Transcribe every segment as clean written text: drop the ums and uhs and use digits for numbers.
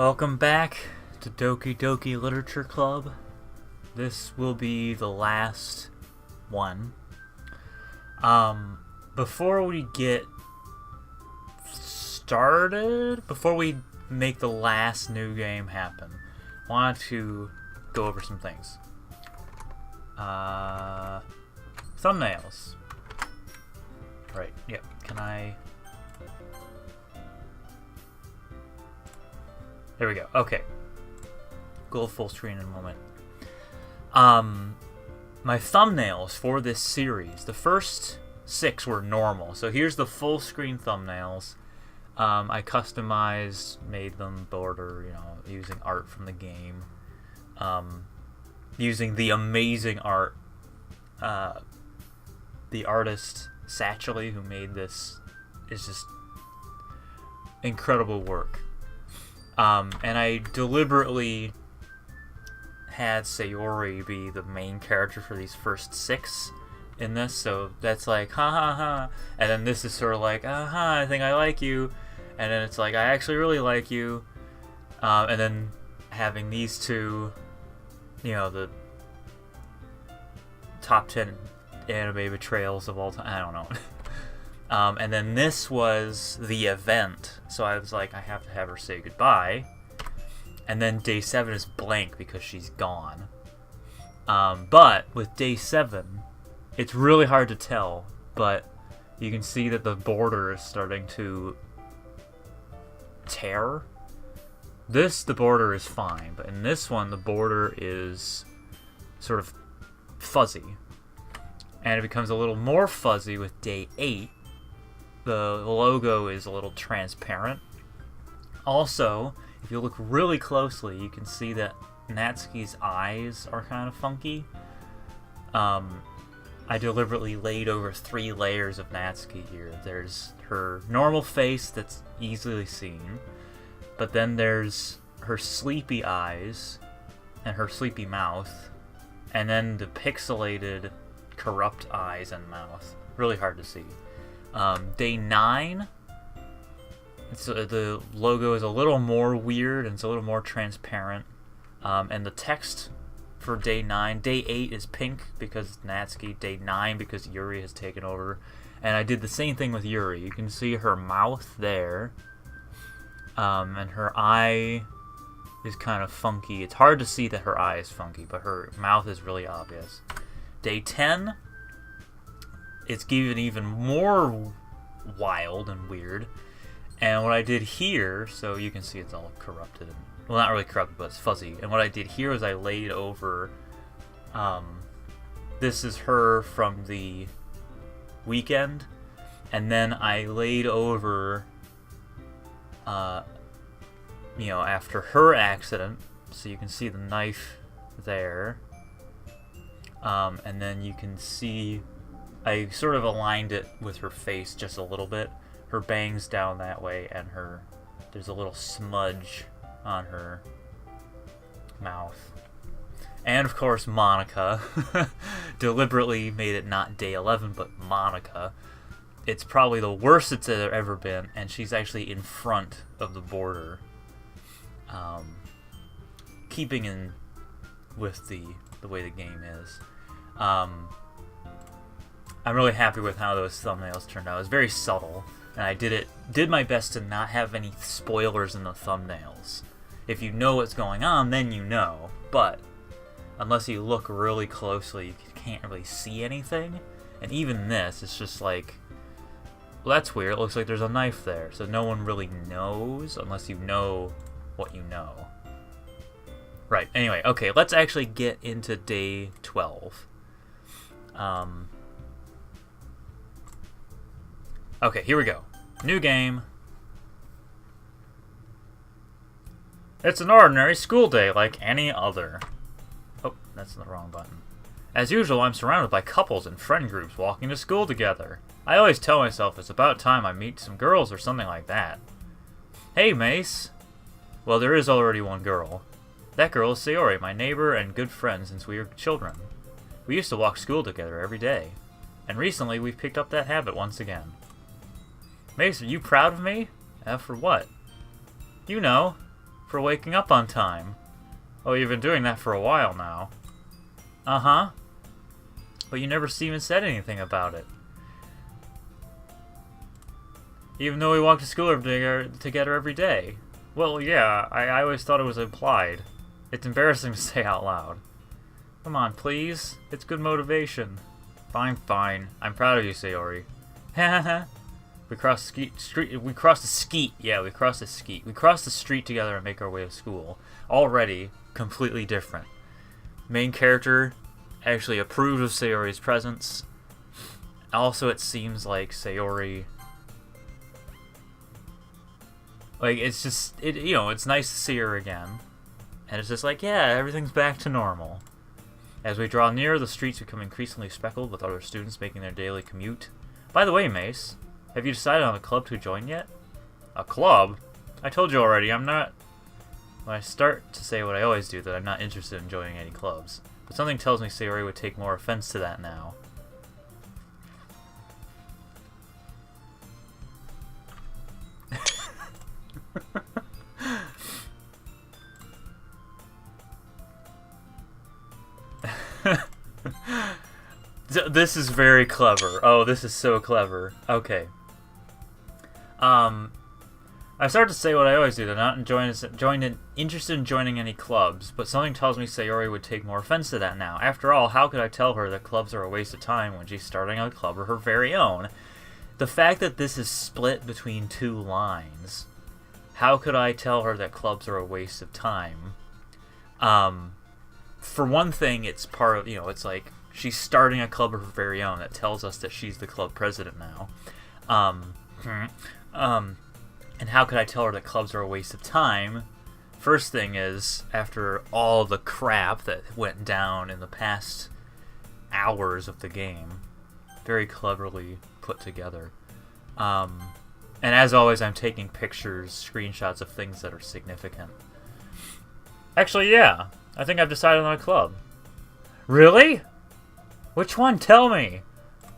Welcome back to Doki Doki Literature Club. This will be the last one. Before we get started, before we make the last new game happen, I wanted to go over some things. Thumbnails. Right, yep. Can I... There we go. Okay. Go full screen in a moment. My thumbnails for this series, the first 6 were normal. So here's the full screen thumbnails. I customized, made them border, using art from the game. Using the amazing art. The artist, Satchely, who made this, is just incredible work. And I deliberately had Sayori be the main character for these first 6 in this, so that's like, ha ha ha, and then this is sort of like, aha, I think I like you, and then it's like, I actually really like you, and then having these two, the top 10 anime betrayals of all time, I don't know. And then this was the event, so I was like, I have to have her say goodbye. And then day 7 is blank because she's gone. But with day 7, it's really hard to tell, but you can see that the border is starting to tear. The border is fine, but in this one, the border is sort of fuzzy. And it becomes a little more fuzzy with day 8. The logo is a little transparent. Also, if you look really closely, you can see that Natsuki's eyes are kind of funky. I deliberately laid over 3 layers of Natsuki here. There's her normal face that's easily seen, but then there's her sleepy eyes and her sleepy mouth, and then the pixelated, corrupt eyes and mouth. Really hard to see. Day 9, the logo is a little more weird and it's a little more transparent. And the text for day 9, day 8 is pink because Natsuki, day 9 because Yuri has taken over. And I did the same thing with Yuri. You can see her mouth there, and her eye is kind of funky. It's hard to see that her eye is funky, but her mouth is really obvious. Day 10, it's given even more wild and weird. And what I did here, so you can see it's all corrupted. Well, not really corrupted, but it's fuzzy. And what I did here was I laid over... this is her from the weekend. And then I laid over... after her accident. So you can see the knife there. And then you can see... I sort of aligned it with her face just a little bit. Her bangs down that way, and there's a little smudge on her mouth. And of course, Monica. Deliberately made it not day 11, but Monica. It's probably the worst it's ever been, and she's actually in front of the border. Keeping in with the way the game is. I'm really happy with how those thumbnails turned out. It was very subtle, and I did my best to not have any spoilers in the thumbnails. If you know what's going on, then you know, but unless you look really closely, you can't really see anything. And even this, it's just like, well, that's weird. It looks like there's a knife there, so no one really knows unless you know what you know. Right, anyway, okay, let's actually get into day 12. Okay, here we go. New game. It's an ordinary school day like any other. Oh, that's the wrong button. As usual, I'm surrounded by couples and friend groups walking to school together. I always tell myself it's about time I meet some girls or something like that. Hey, Mase. Well, there is already one girl. That girl is Sayori, my neighbor and good friend since we were children. We used to walk school together every day. And recently, we've picked up that habit once again. Mase, are you proud of me? For what? You know, for waking up on time. Oh, you've been doing that for a while now. Uh-huh. But you never even said anything about it. Even though we walk to school together every day. Well, yeah, I always thought it was implied. It's embarrassing to say out loud. Come on, please. It's good motivation. Fine, fine. I'm proud of you, Sayori. Ha We crossed the street. We crossed the skeet. Yeah, we crossed the skeet. We crossed the street together and make our way to school. Already completely different. Main character actually approved of Sayori's presence. Also, it seems like Sayori, like, it's just, you know, it's nice to see her again. And it's just like, yeah, everything's back to normal. As we draw near, the streets become increasingly speckled with other students making their daily commute. By the way, Mase, have you decided on a club to join yet? A club? I told you already, I'm not... When I start to say what I always do, that I'm not interested in joining any clubs. But something tells me Sayori would take more offense to that now. This is very clever. Oh, this is so clever. Okay. I started to say what I always do, that I'm not interested in joining any clubs, but something tells me Sayori would take more offense to that now. After all, how could I tell her that clubs are a waste of time when she's starting a club of her very own? The fact that this is split between two lines, how could I tell her that clubs are a waste of time? For one thing, it's part of, you know, it's like she's starting a club of her very own that tells us that she's the club president now. And how could I tell her that clubs are a waste of time? First thing is, after all the crap that went down in the past hours of the game, very cleverly put together. And as always, I'm taking pictures, screenshots of things that are significant. Actually, yeah, I think I've decided on a club. Really? Which one? Tell me.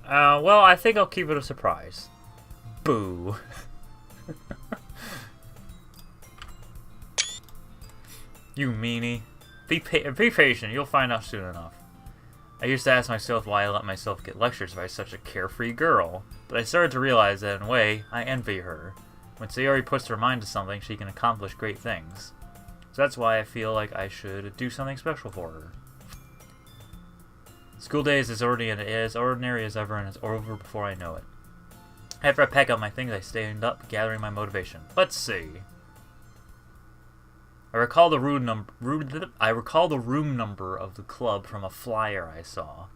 Well, I think I'll keep it a surprise. Boo. You meanie. Be patient, you'll find out soon enough. I used to ask myself why I let myself get lectures by such a carefree girl, but I started to realize that in a way, I envy her. When Sayori puts her mind to something, she can accomplish great things. So that's why I feel like I should do something special for her. School day is as ordinary as ever, and it's over before I know it. After I pack up my things, I stand up, gathering my motivation. Let's see. I recall the room number of the club from a flyer I saw,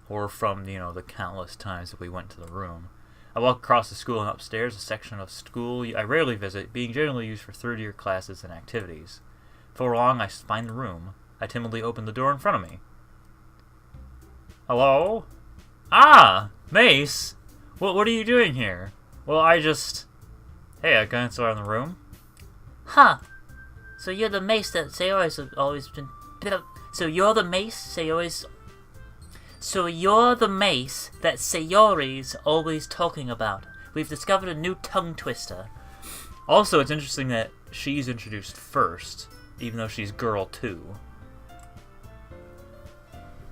or from, you know, the countless times that we went to the room. I walk across the school and upstairs, a section of school I rarely visit, being generally used for third-year classes and activities. Before long, I find the room. I timidly open the door in front of me. Hello? Ah! Mase! What are you doing here? Well, Hey, I glanced around the room. Huh. So you're the Mase that Sayori's always been... So you're the Mase that Sayori's always talking about. We've discovered a new tongue twister. Also, it's interesting that she's introduced first, even though she's girl too.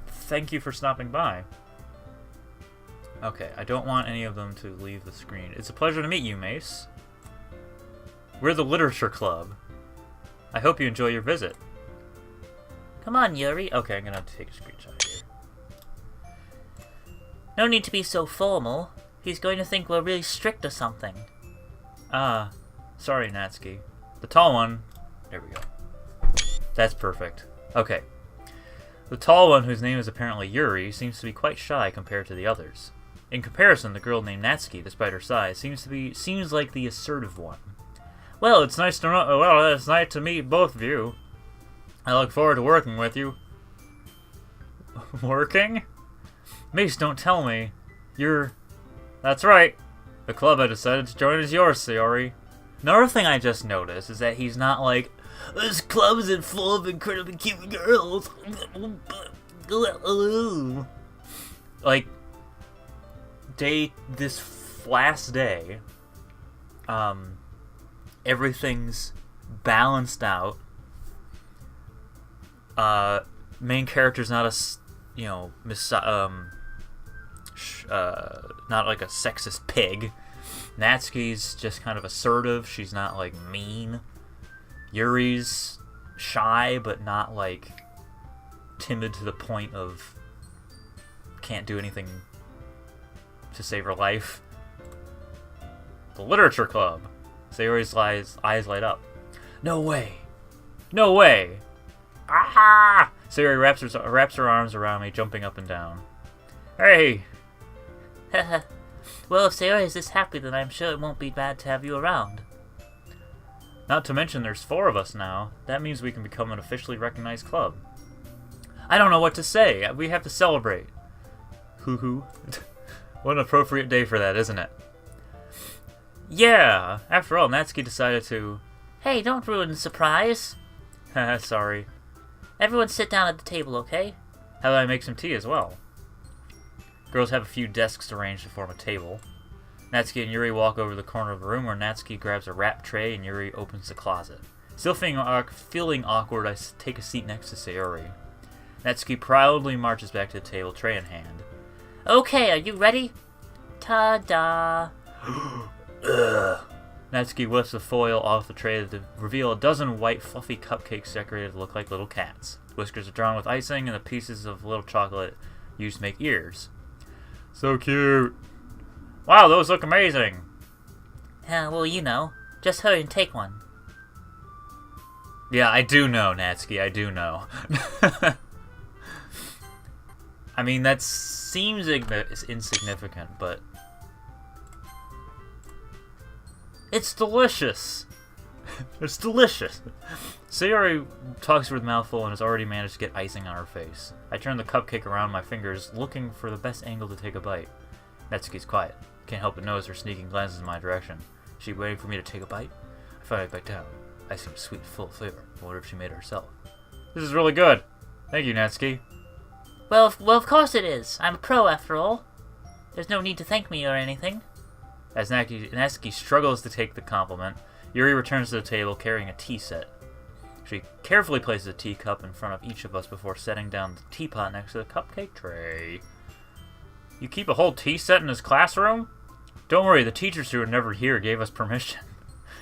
Thank you for stopping by. Okay, I don't want any of them to leave the screen. It's a pleasure to meet you, Mase. We're the Literature Club. I hope you enjoy your visit. Come on, Yuri. Okay, I'm gonna take a screenshot here. No need to be so formal. He's going to think we're really strict or something. Sorry, Natsuki. The tall one. There we go. That's perfect. Okay. The tall one, whose name is apparently Yuri, seems to be quite shy compared to the others. In comparison, the girl named Natsuki, despite her size, seems like the assertive one. Well, it's nice to meet both of you. I look forward to working with you. Working? Mase, don't tell me. That's right. The club I decided to join is yours, Sayori. Another thing I just noticed is that he's not like, this club is full of incredibly cute girls. Like, this last day, everything's balanced out. Main character's not not like a sexist pig. Natsuki's just kind of assertive. She's not like mean. Yuri's shy, but not like timid to the point of can't do anything to save her life. The literature club. Sayori's eyes light up. No way! No way! Ah! Sayori wraps her arms around me, jumping up and down. Hey! Well, if Sayori is this happy, then I'm sure it won't be bad to have you around. Not to mention there's 4 of us now. That means we can become an officially recognized club. I don't know what to say. We have to celebrate. Hoo-hoo. What an appropriate day for that, isn't it? Yeah! After all, Natsuki decided to... Hey, don't ruin the surprise. Haha, sorry. Everyone sit down at the table, okay? How about I make some tea as well? Girls have a few desks arranged to form a table. Natsuki and Yuri walk over to the corner of the room where Natsuki grabs a wrap tray and Yuri opens the closet. Still feeling awkward, I take a seat next to Sayori. Natsuki proudly marches back to the table, tray in hand. Okay, are you ready? Ta-da! Ugh. Natsuki whips the foil off the tray to reveal a dozen white, fluffy cupcakes decorated to look like little cats. Whiskers are drawn with icing, and the pieces of little chocolate used to make ears. So cute! Wow, those look amazing! Well, you know. Just hurry and take one. Yeah, I do know, Natsuki, I do know. I mean, that seems insignificant, but... It's delicious! It's delicious! Sayori talks with a mouthful and has already managed to get icing on her face. I turn the cupcake around my fingers, looking for the best angle to take a bite. Natsuki's quiet. Can't help but notice her sneaking glances in my direction. Is she waiting for me to take a bite? I finally bite down. Ice seems sweet and full of flavor. I wonder if she made it herself. This is really good! Thank you, Natsuki. Well, of course it is. I'm a pro, after all. There's no need to thank me or anything. As Natsuki struggles to take the compliment, Yuri returns to the table carrying a tea set. She carefully places a teacup in front of each of us before setting down the teapot next to the cupcake tray. You keep a whole tea set in this classroom? Don't worry, the teachers who are never here gave us permission.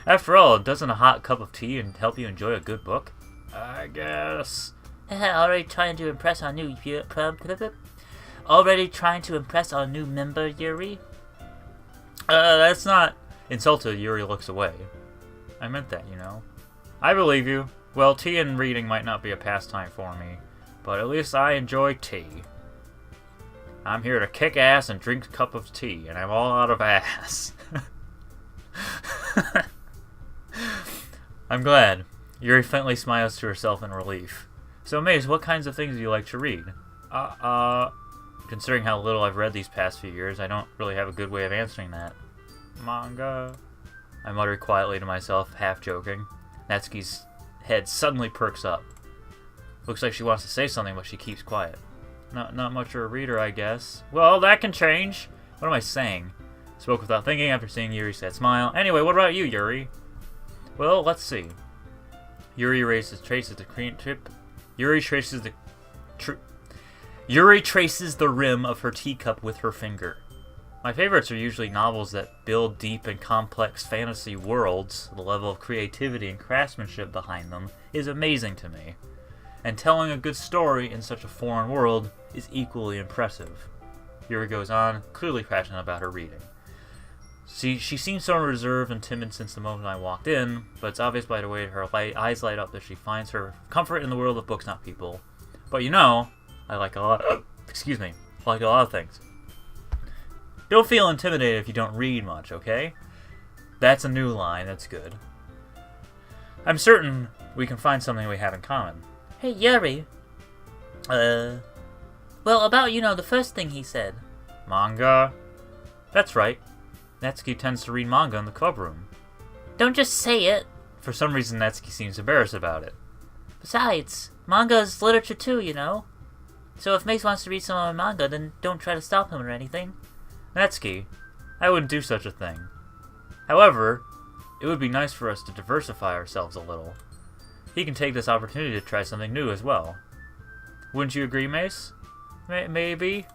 After all, doesn't a hot cup of tea help you enjoy a good book? I guess. Already trying to impress our new Already trying to impress our new member, Yuri? That's not... Insulted, Yuri looks away. I meant that, you know. I believe you. Well, tea and reading might not be a pastime for me, but at least I enjoy tea. I'm here to kick ass and drink a cup of tea, and I'm all out of ass. I'm glad. Yuri faintly smiles to herself in relief. So, Mase, what kinds of things do you like to read? Considering how little I've read these past few years, I don't really have a good way of answering that. Manga. I mutter quietly to myself, half joking. Natsuki's head suddenly perks up. Looks like she wants to say something, but she keeps quiet. Not much of a reader, I guess. Well, that can change. What am I saying? Spoke without thinking after seeing Yuri's sad smile. Anyway, what about you, Yuri? Well, let's see. Yuri traces the rim of her teacup with her finger. My favorites are usually novels that build deep and complex fantasy worlds. The level of creativity and craftsmanship behind them is amazing to me. And telling a good story in such a foreign world is equally impressive. Yuri goes on, clearly passionate about her reading. She seems so reserved and timid since the moment I walked in, but it's obvious by the way her eyes light up that she finds her comfort in the world of books, not people. But you know, I like a lot of things. Don't feel intimidated if you don't read much, okay? That's a new line, that's good. I'm certain we can find something we have in common. Hey, Yuri. Well, about, the first thing he said. Manga? That's right. Natsuki tends to read manga in the club room. Don't just say it. For some reason, Natsuki seems embarrassed about it. Besides, manga is literature too, So if Mase wants to read some of my manga, then don't try to stop him or anything. Natsuki, I wouldn't do such a thing. However, it would be nice for us to diversify ourselves a little. He can take this opportunity to try something new as well. Wouldn't you agree, Mase? Maybe?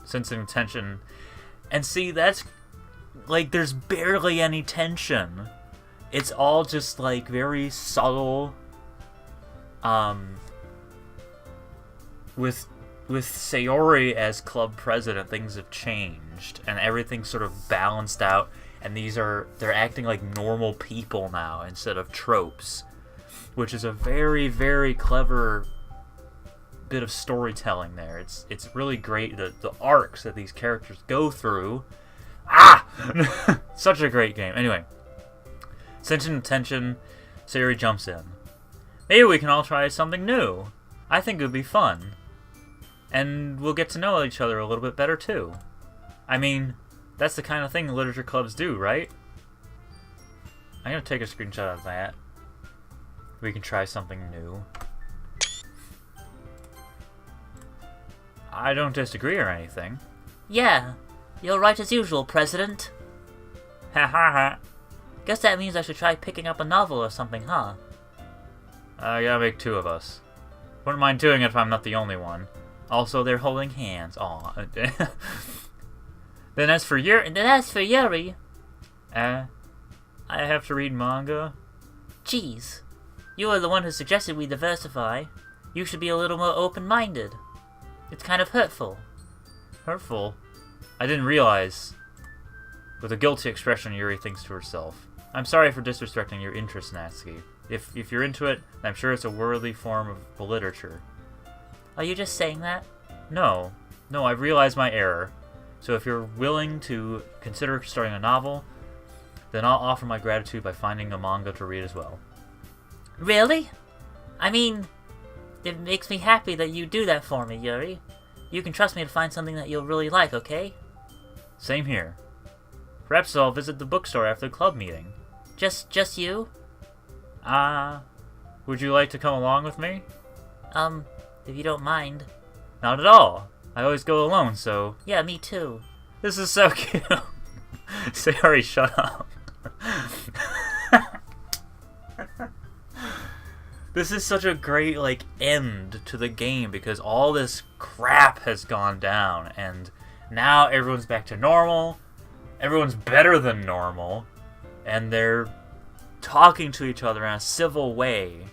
Sensing tension. And see, that's... like, there's barely any tension. It's all just, like, very subtle. With Sayori as club president, things have changed. And everything's sort of balanced out. And they're acting like normal people now instead of tropes. Which is a very, very clever bit of storytelling there. It's really great, the arcs that these characters go through. Such a great game. Anyway, sensing tension, Sayori jumps in. Maybe we can all try something new. I think it would be fun. And we'll get to know each other a little bit better too. I mean, that's the kind of thing literature clubs do, right? I'm gonna take a screenshot of that. We can try something new. I don't disagree or anything. Yeah, you're right as usual, President. Ha ha ha. Guess that means I should try picking up a novel or something, huh? I gotta make two of us. Wouldn't mind doing it if I'm not the only one. Also, they're holding hands. Aw. Then as for Yuri... I have to read manga? Jeez. You are the one who suggested we diversify. You should be a little more open-minded. It's kind of hurtful. Hurtful? I didn't realize. With a guilty expression, Yuri thinks to herself. I'm sorry for disrespecting your interest, Natsuki. If you're into it, I'm sure it's a worthy form of literature. Are you just saying that? No, I've realized my error. So if you're willing to consider starting a novel, then I'll offer my gratitude by finding a manga to read as well. Really? I mean, it makes me happy that you do that for me, Yuri. You can trust me to find something that you'll really like, okay? Same here. Perhaps I'll visit the bookstore after the club meeting. Just you? Would you like to come along with me? If you don't mind. Not at all. I always go alone, so... Yeah, me too. This is so cute. Sayori, shut up. This is such a great, like, end to the game because all this crap has gone down and now everyone's back to normal. Everyone's better than normal. And they're talking to each other in a civil way.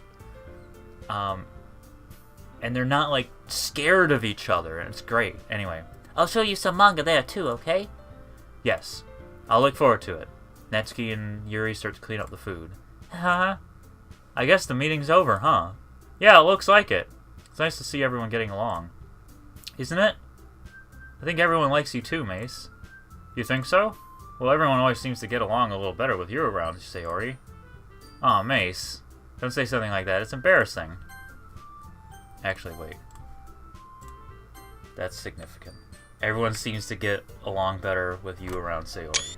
And they're not, like, scared of each other. And it's great. Anyway. I'll show you some manga there, too, okay? Yes. I'll look forward to it. Natsuki and Yuri start to clean up the food. Haha. I guess the meeting's over, huh? Yeah, it looks like it. It's nice to see everyone getting along. Isn't it? I think everyone likes you too, Mase. You think so? Well, everyone always seems to get along a little better with you around, Sayori. Aw, Mase. Don't say something like that. It's embarrassing. Actually, wait. That's significant. Everyone seems to get along better with you around Sayori.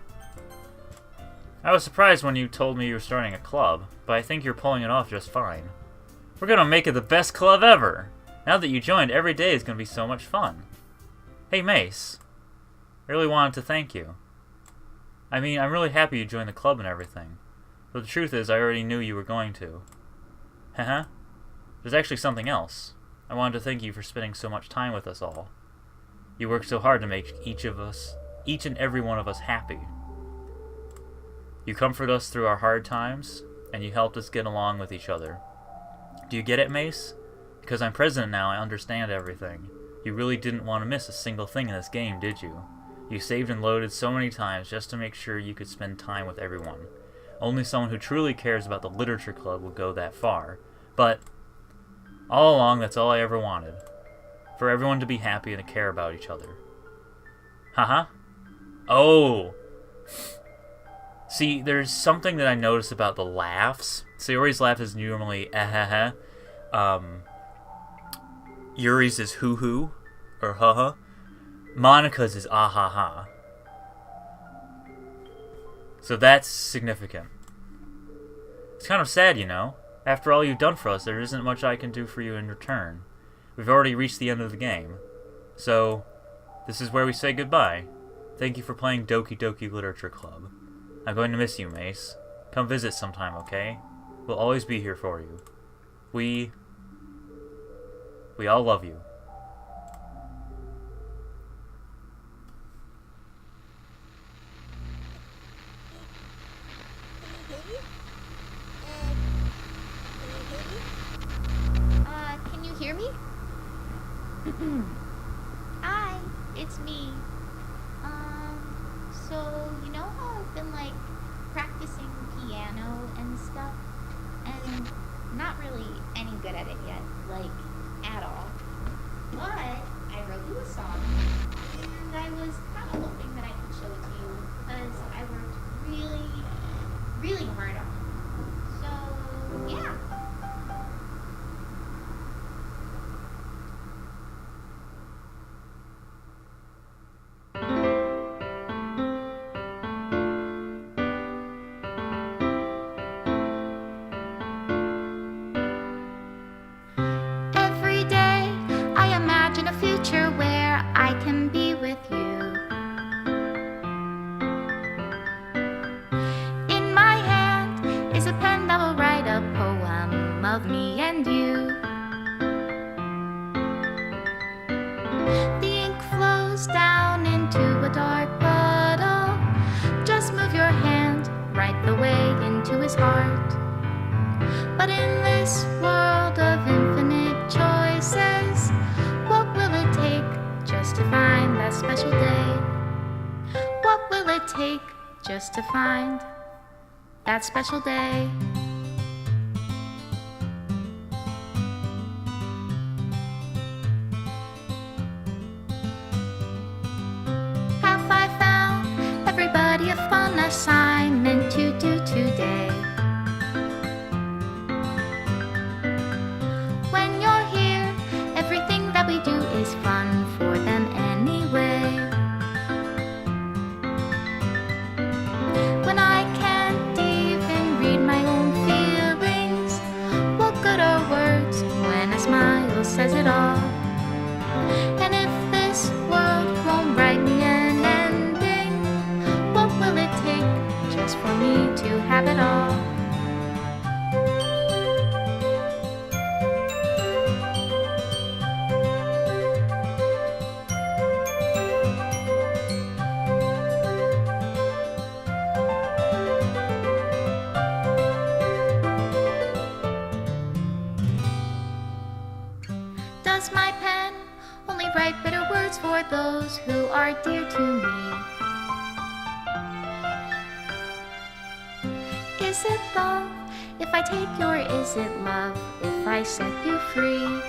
I was surprised when you told me you were starting a club, but I think you're pulling it off just fine. We're gonna make it the best club ever! Now that you joined, every day is gonna be so much fun. Hey, Mase. I really wanted to thank you. I mean, I'm really happy you joined the club and everything. But the truth is, I already knew you were going to. Haha. There's actually something else. I wanted to thank you for spending so much time with us all. You worked so hard to make each and every one of us happy. You comfort us through our hard times, and you helped us get along with each other. Do you get it, Mase? Because I'm president now, I understand everything. You really didn't want to miss a single thing in this game, did you? You saved and loaded so many times just to make sure you could spend time with everyone. Only someone who truly cares about the literature club would go that far. But all along, that's all I ever wanted. For everyone to be happy and to care about each other. Haha. Oh! See, there's something that I noticed about the laughs. Sayori's laugh is normally ah ha. Yuri's is hoo hoo or ha ha. Monica's is ah ha ha. So that's significant. It's kind of sad, you know. After all you've done for us, there isn't much I can do for you in return. We've already reached the end of the game. So, this is where we say goodbye. Thank you for playing Doki Doki Literature Club. I'm going to miss you, Mase. come visit sometime, okay? We'll always be here for you. We all love you. Can you hear me? Hi, it's me. So, you know how I've been, like, practicing piano and stuff? And not really any good at it yet, like, at all. But I wrote you a song, and I was kind of hoping that I could show it to you, because I worked really, really hard on it. So, yeah. Every day I imagine a future where I can be with you. In my hand is a pen that will write a poem of me and you. The ink flows down into a dark puddle. Just move your hand right the way into his heart. But in this world of infinite choices, what will it take just to find that special day? What will it take just to find that special day? Have I found everybody a fun assignment to do today? When you're here, everything that we do is fun for them anyway. When I can't even read my own feelings, what good are words when a smile says it all? And if this world won't write me an ending, what will it take just for me to have it all? Does my pen only write bitter words for those who are dear to me? Is it love if I take you, or is it love if I set you free?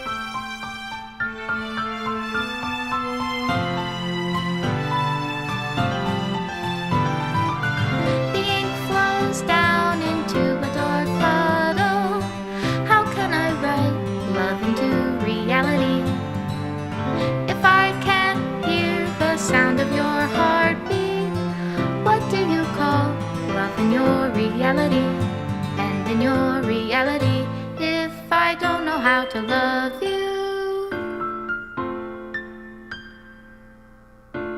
The ink flows down into a dark puddle. How can I write love into reality? If I can't hear the sound of your heartbeat, what do you call love in your reality? And in your reality, if I don't know how to love you,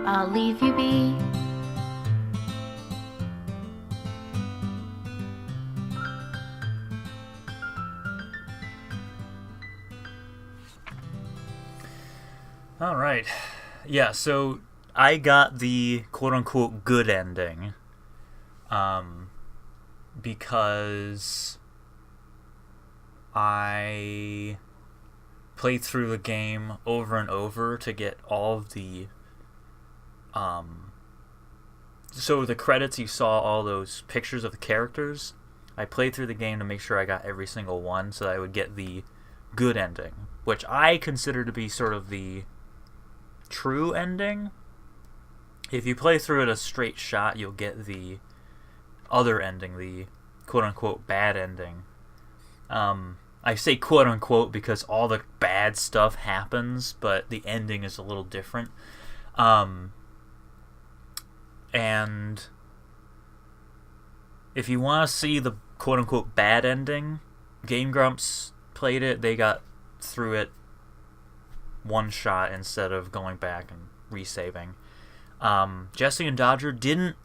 I'll leave you be. All right. Yeah, so I got the quote-unquote good ending because I played through the game over and over to get all of the so the credits, you saw all those pictures of the characters. I played through the game to make sure I got every single one so that I would get the good ending, which I consider to be sort of the true ending. If you play through it a straight shot, you'll get the other ending, the quote-unquote bad ending. I say quote-unquote because all the bad stuff happens, but the ending is a little different. And if you want to see the quote-unquote bad ending, Game Grumps played it. They got through it one shot instead of going back and resaving. Jesse and Dodger didn't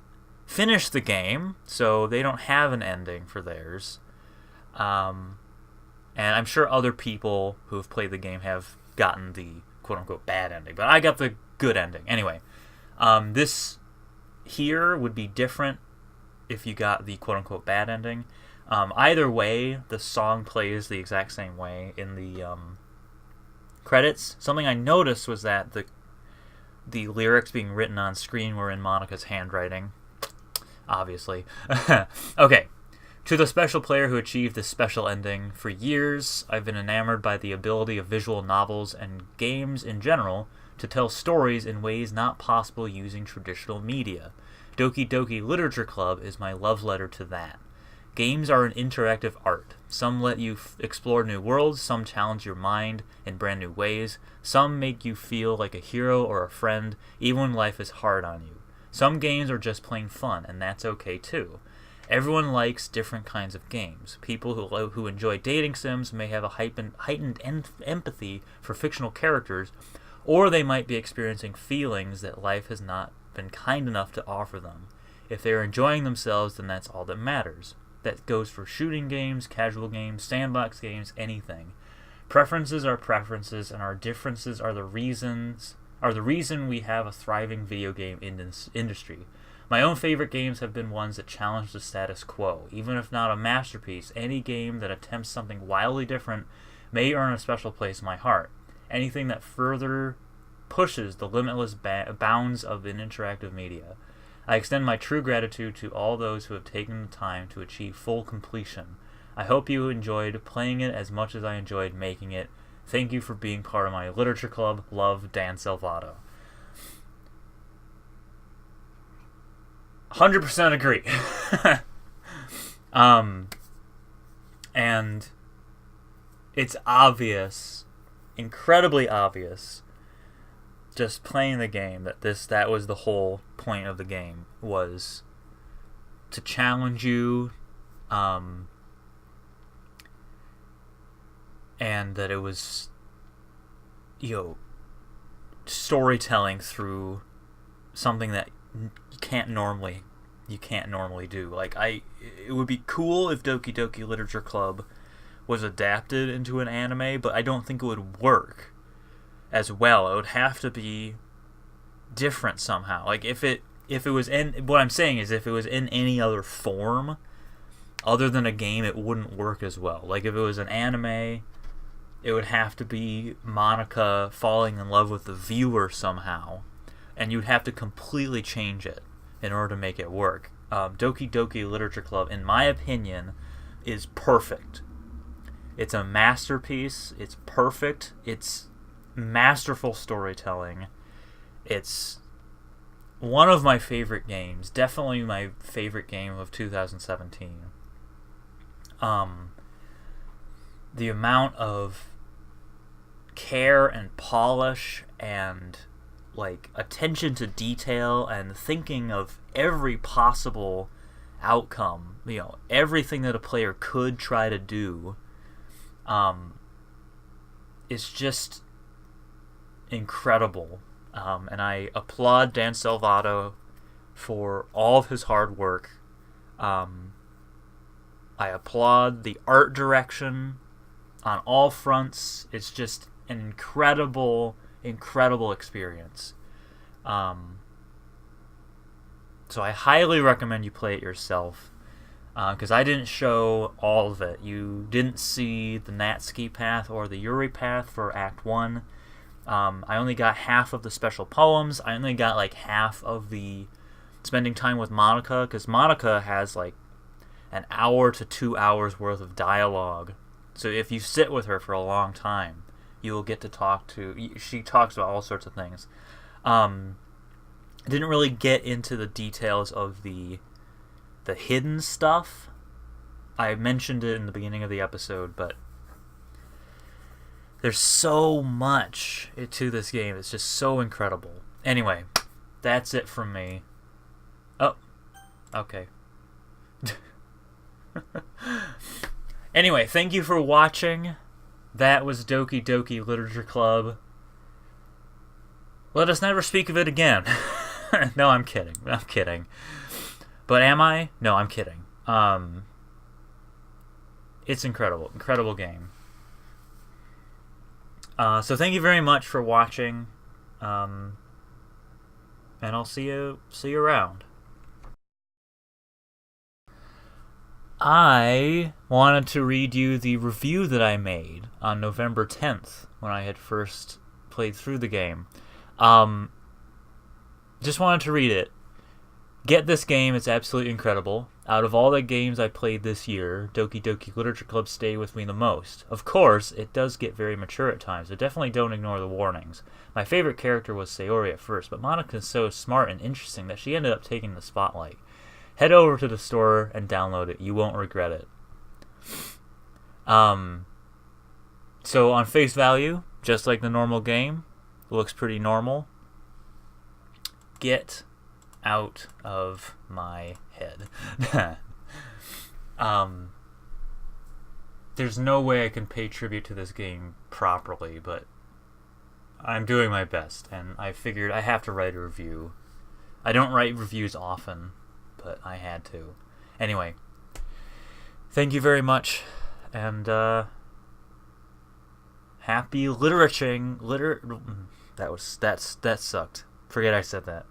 finished the game, so they don't have an ending for theirs. And I'm sure other people who have played the game have gotten the quote-unquote bad ending, but I got the good ending. Anyway, this here would be different if you got the quote-unquote bad ending. Either way, the song plays the exact same way in the credits. Something I noticed was that the lyrics being written on screen were in Monica's handwriting. Obviously. Okay. To the special player who achieved this special ending, for years I've been enamored by the ability of visual novels and games in general to tell stories in ways not possible using traditional media. Doki Doki Literature Club is my love letter to that. Games are an interactive art. Some let you explore new worlds, some challenge your mind in brand new ways, some make you feel like a hero or a friend, even when life is hard on you. Some games are just plain fun, and that's okay too. Everyone likes different kinds of games. People who enjoy dating sims may have a heightened empathy for fictional characters, or they might be experiencing feelings that life has not been kind enough to offer them. If they're enjoying themselves, then that's all that matters. That goes for shooting games, casual games, sandbox games, anything. Preferences are preferences, and our differences are the reason we have a thriving video game industry. My own favorite games have been ones that challenge the status quo. Even if not a masterpiece, any game that attempts something wildly different may earn a special place in my heart. Anything that further pushes the limitless bounds of an interactive media. I extend my true gratitude to all those who have taken the time to achieve full completion. I hope you enjoyed playing it as much as I enjoyed making it. Thank you for being part of my literature club. Love, Dan Salvato. 100% agree. And it's obvious, incredibly obvious, just playing the game, that was the whole point of the game, was to challenge you, and that it was, storytelling through something that you can't normally do. Like, it would be cool if Doki Doki Literature Club was adapted into an anime, but I don't think it would work as well. It would have to be different somehow. Like, if it was in, what I'm saying is, if it was in any other form other than a game, it wouldn't work as well. Like, if it was an anime, it would have to be Monica falling in love with the viewer somehow, and you'd have to completely change it in order to make it work. Doki Doki Literature Club, in my opinion, is perfect. It's a masterpiece. It's perfect. It's masterful storytelling. It's one of my favorite games. Definitely my favorite game of 2017. The amount of care and polish and attention to detail and thinking of every possible outcome, everything that a player could try to do, is just incredible. And I applaud Dan Salvato for all of his hard work. I applaud the art direction on all fronts. It's just an incredible experience. So I highly recommend you play it yourself, because I didn't show all of it. You didn't see the Natsuki path or the Yuri path for Act 1. I only got half of the special poems. I only got half of the spending time with Monica, because Monica has an hour to 2 hours worth of dialogue. So if you sit with her for a long time, you will get to talk to... She talks about all sorts of things. I didn't really get into the details of the hidden stuff. I mentioned it in the beginning of the episode, but there's so much to this game. It's just so incredible. Anyway, that's it from me. Oh, okay. Anyway, thank you for watching. That was Doki Doki Literature Club. Let us never speak of it again. No, I'm kidding. But am I? No, I'm kidding. It's incredible. Incredible game. So thank you very much for watching. And I'll see you around. I wanted to read you the review that I made on November 10th when I had first played through the game. Just wanted to read it. Get this game, it's absolutely incredible. Out of all the games I played this year, Doki Doki Literature Club stayed with me the most. Of course, it does get very mature at times, so definitely don't ignore the warnings. My favorite character was Sayori at first, but Monika's so smart and interesting that she ended up taking the spotlight. Head over to the store and download it. You won't regret it. So on face value, just like the normal game, it looks pretty normal. Get out of my head. There's no way I can pay tribute to this game properly, but I'm doing my best, and I figured I have to write a review. I don't write reviews often, but I had to. Anyway, thank you very much, and happy literating. That sucked. Forget I said that.